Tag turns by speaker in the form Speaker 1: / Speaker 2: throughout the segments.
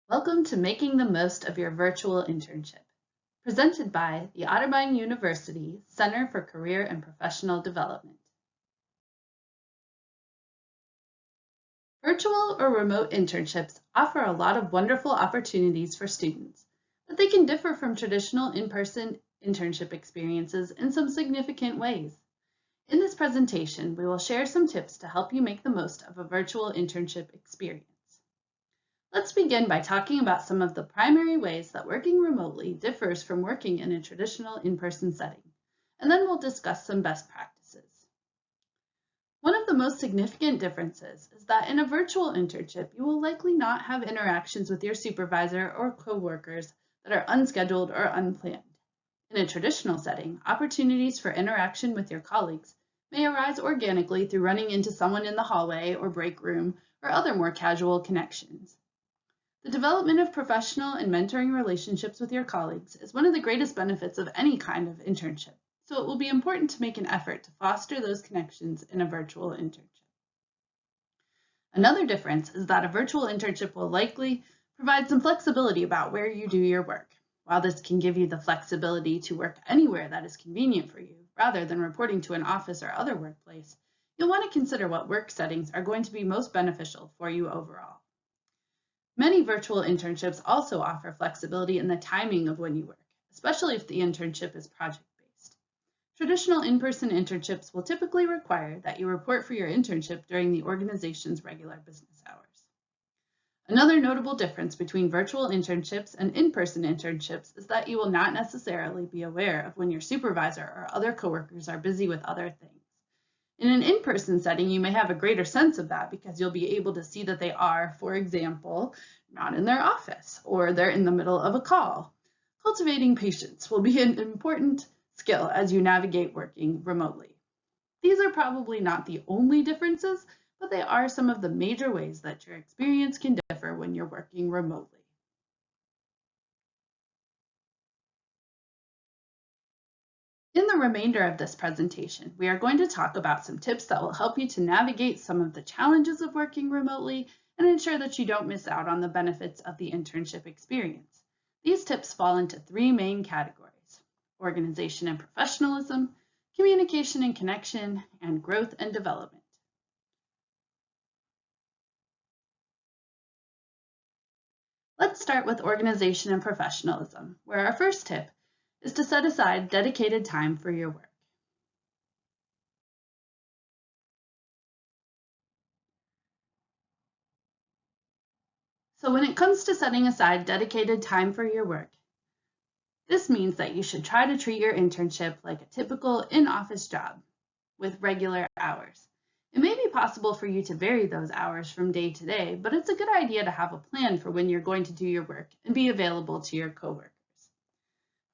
Speaker 1: Welcome to Making the Most of Your Virtual Internship, presented by the Otterbein University Center for Career and Professional Development. Virtual or remote internships offer a lot of wonderful opportunities for students, but they can differ from traditional in-person internship experiences in some significant ways. In this presentation, we will share some tips to help you make the most of a virtual internship experience. Let's begin by talking about some of the primary ways that working remotely differs from working in a traditional in-person setting, and then we'll discuss some best practices. One of the most significant differences is that in a virtual internship, you will likely not have interactions with your supervisor or coworkers that are unscheduled or unplanned. In a traditional setting, opportunities for interaction with your colleagues may arise organically through running into someone in the hallway or break room or other more casual connections. The development of professional and mentoring relationships with your colleagues is one of the greatest benefits of any kind of internship, so it will be important to make an effort to foster those connections in a virtual internship. Another difference is that a virtual internship will likely provide some flexibility about where you do your work. While this can give you the flexibility to work anywhere that is convenient for you, rather than reporting to an office or other workplace, you'll want to consider what work settings are going to be most beneficial for you overall. Many virtual internships also offer flexibility in the timing of when you work, especially if the internship is project-based. Traditional in-person internships will typically require that you report for your internship during the organization's regular business hours. Another notable difference between virtual internships and in-person internships is that you will not necessarily be aware of when your supervisor or other coworkers are busy with other things. In an in-person setting, you may have a greater sense of that because you'll be able to see that they are, for example, not in their office or they're in the middle of a call. Cultivating patience will be an important skill as you navigate working remotely. These are probably not the only differences, but they are some of the major ways that your experience can differ when you're working remotely. In the remainder of this presentation, we are going to talk about some tips that will help you to navigate some of the challenges of working remotely and ensure that you don't miss out on the benefits of the internship experience. These tips fall into three main categories: organization and professionalism, communication and connection, and growth and development. Let's start with organization and professionalism, where our first tip is to set aside dedicated time for your work. So when it comes to setting aside dedicated time for your work, this means that you should try to treat your internship like a typical in-office job with regular hours. It may be possible for you to vary those hours from day to day, but it's a good idea to have a plan for when you're going to do your work and be available to your coworkers.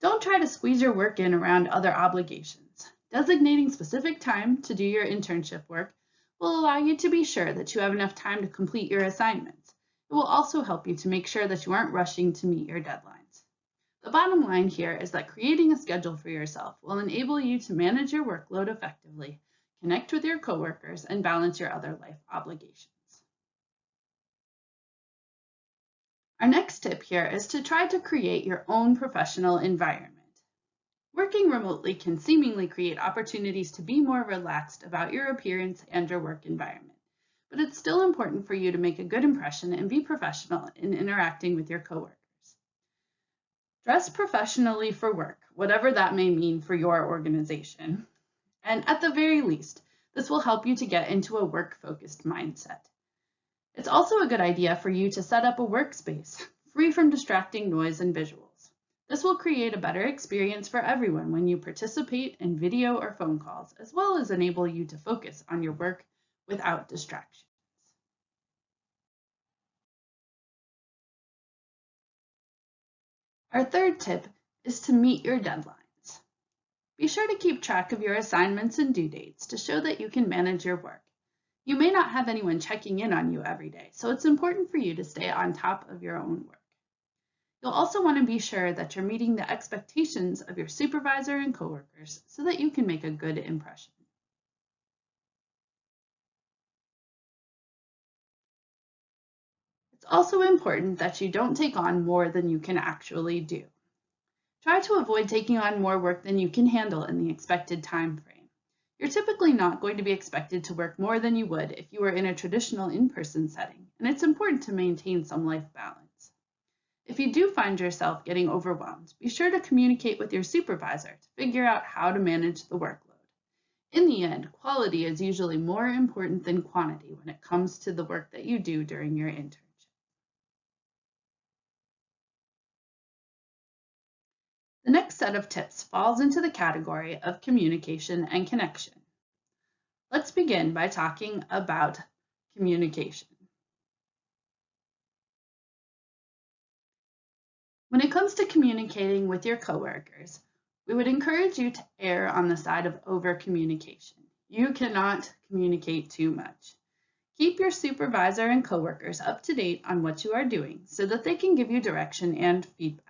Speaker 1: Don't try to squeeze your work in around other obligations. Designating specific time to do your internship work will allow you to be sure that you have enough time to complete your assignments. It will also help you to make sure that you aren't rushing to meet your deadlines. The bottom line here is that creating a schedule for yourself will enable you to manage your workload effectively, connect with your coworkers, and balance your other life obligations. Our next tip here is to try to create your own professional environment. Working remotely can seemingly create opportunities to be more relaxed about your appearance and your work environment, but it's still important for you to make a good impression and be professional in interacting with your coworkers. Dress professionally for work, whatever that may mean for your organization. And at the very least, this will help you to get into a work-focused mindset. It's also a good idea for you to set up a workspace free from distracting noise and visuals. This will create a better experience for everyone when you participate in video or phone calls, as well as enable you to focus on your work without distractions. Our third tip is to meet your deadlines. Be sure to keep track of your assignments and due dates to show that you can manage your work. You may not have anyone checking in on you every day, so it's important for you to stay on top of your own work. You'll also want to be sure that you're meeting the expectations of your supervisor and coworkers so that you can make a good impression. It's also important that you don't take on more than you can actually do. Try to avoid taking on more work than you can handle in the expected time frame. You're typically not going to be expected to work more than you would if you were in a traditional in-person setting, and it's important to maintain some life balance. If you do find yourself getting overwhelmed, be sure to communicate with your supervisor to figure out how to manage the workload. In the end, quality is usually more important than quantity when it comes to the work that you do during your internship. The next set of tips falls into the category of communication and connection. Let's begin by talking about communication. When it comes to communicating with your coworkers, we would encourage you to err on the side of over-communication. You cannot communicate too much. Keep your supervisor and coworkers up to date on what you are doing so that they can give you direction and feedback.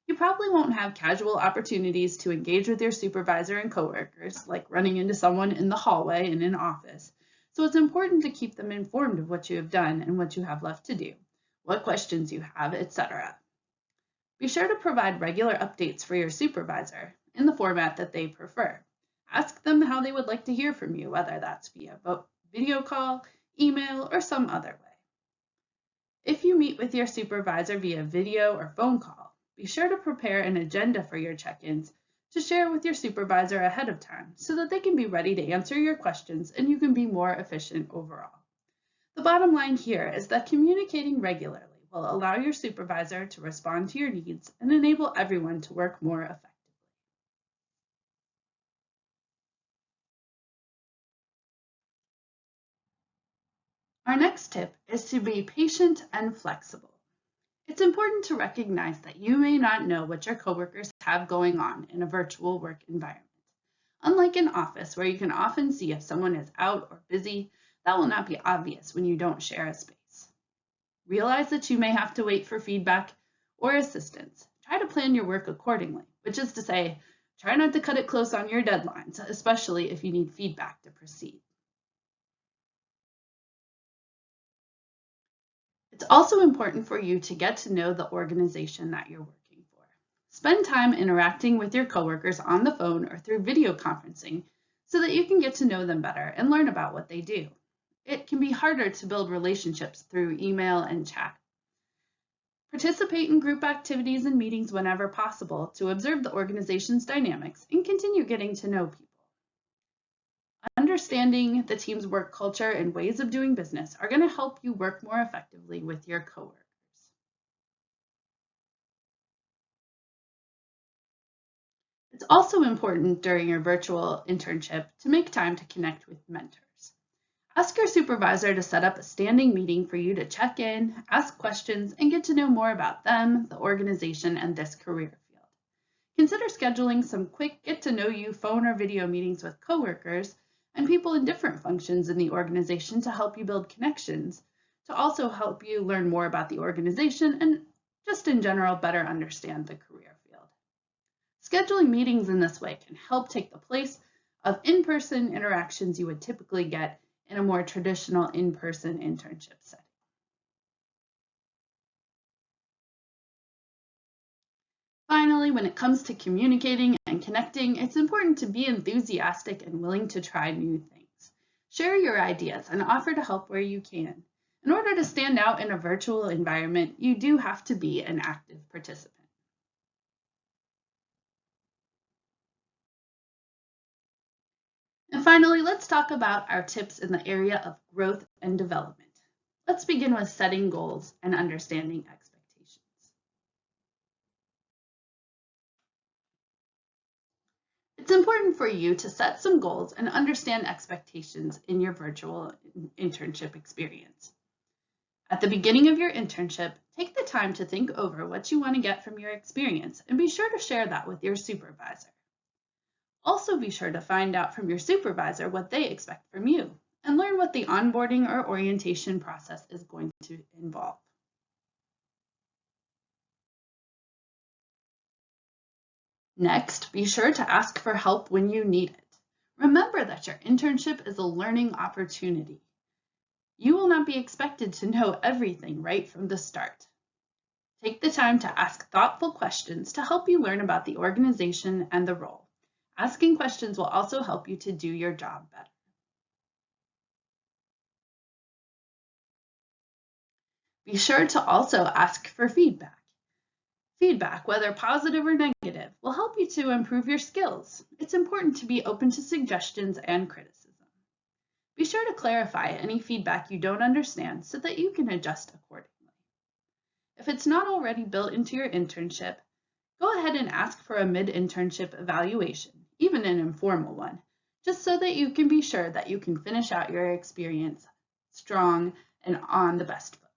Speaker 1: You probably won't have casual opportunities to engage with your supervisor and coworkers, like running into someone in the hallway in an office, so it's important to keep them informed of what you have done and what you have left to do, what questions you have, etc. Be sure to provide regular updates for your supervisor in the format that they prefer. Ask them how they would like to hear from you, whether that's via video call, email, or some other way. If you meet with your supervisor via video or phone call, be sure to prepare an agenda for your check-ins to share with your supervisor ahead of time so that they can be ready to answer your questions and you can be more efficient overall. The bottom line here is that communicating regularly will allow your supervisor to respond to your needs and enable everyone to work more effectively. Our next tip is to be patient and flexible. It's important to recognize that you may not know what your coworkers have going on in a virtual work environment. Unlike an office where you can often see if someone is out or busy, that will not be obvious when you don't share a space. Realize that you may have to wait for feedback or assistance. Try to plan your work accordingly, which is to say, try not to cut it close on your deadlines, especially if you need feedback to proceed. It's also important for you to get to know the organization that you're working for. Spend time interacting with your coworkers on the phone or through video conferencing so that you can get to know them better and learn about what they do. It can be harder to build relationships through email and chat. Participate in group activities and meetings whenever possible to observe the organization's dynamics and continue getting to know people. Understanding the team's work culture and ways of doing business are going to help you work more effectively with your coworkers. It's also important during your virtual internship to make time to connect with mentors. Ask your supervisor to set up a standing meeting for you to check in, ask questions, and get to know more about them, the organization, and this career field. Consider scheduling some quick get-to-know-you phone or video meetings with coworkers and people in different functions in the organization to help you build connections, to also help you learn more about the organization and just in general better understand the career field. Scheduling meetings in this way can help take the place of in-person interactions you would typically get in a more traditional in-person internship setting. Finally, when it comes to communicating and connecting, it's important to be enthusiastic and willing to try new things. Share your ideas and offer to help where you can. In order to stand out in a virtual environment, you do have to be an active participant. And finally, let's talk about our tips in the area of growth and development. Let's begin with setting goals and understanding expectations. It's important for you to set some goals and understand expectations in your virtual internship experience. At the beginning of your internship, take the time to think over what you want to get from your experience and be sure to share that with your supervisor. Also be sure to find out from your supervisor what they expect from you and learn what the onboarding or orientation process is going to involve. Next, be sure to ask for help when you need it. Remember that your internship is a learning opportunity. You will not be expected to know everything right from the start. Take the time to ask thoughtful questions to help you learn about the organization and the role. Asking questions will also help you to do your job better. Be sure to also ask for feedback. Feedback, whether positive or negative, will help you to improve your skills. It's important to be open to suggestions and criticism. Be sure to clarify any feedback you don't understand so that you can adjust accordingly. If it's not already built into your internship, go ahead and ask for a mid-internship evaluation, even an informal one, just so that you can be sure that you can finish out your experience strong and on the best foot.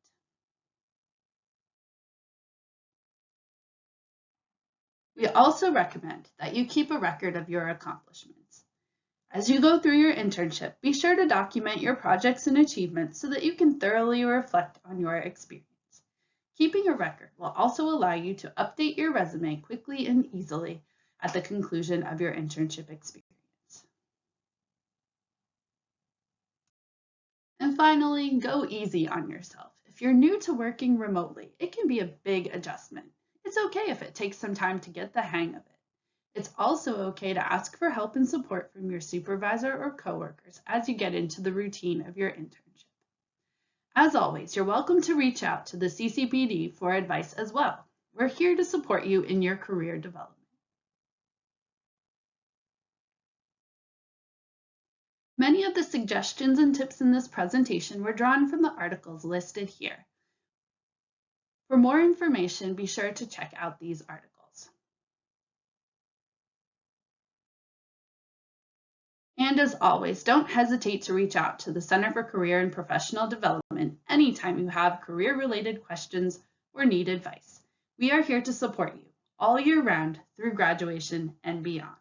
Speaker 1: We also recommend that you keep a record of your accomplishments. As you go through your internship, be sure to document your projects and achievements so that you can thoroughly reflect on your experience. Keeping a record will also allow you to update your resume quickly and easily at the conclusion of your internship experience. And finally, go easy on yourself. If you're new to working remotely, it can be a big adjustment. It's okay if it takes some time to get the hang of it. It's also okay to ask for help and support from your supervisor or coworkers as you get into the routine of your internship. As always, you're welcome to reach out to the CCPD for advice as well. We're here to support you in your career development. Many of the suggestions and tips in this presentation were drawn from the articles listed here. For more information, be sure to check out these articles. And as always, don't hesitate to reach out to the Center for Career and Professional Development anytime you have career-related questions or need advice. We are here to support you all year round through graduation and beyond.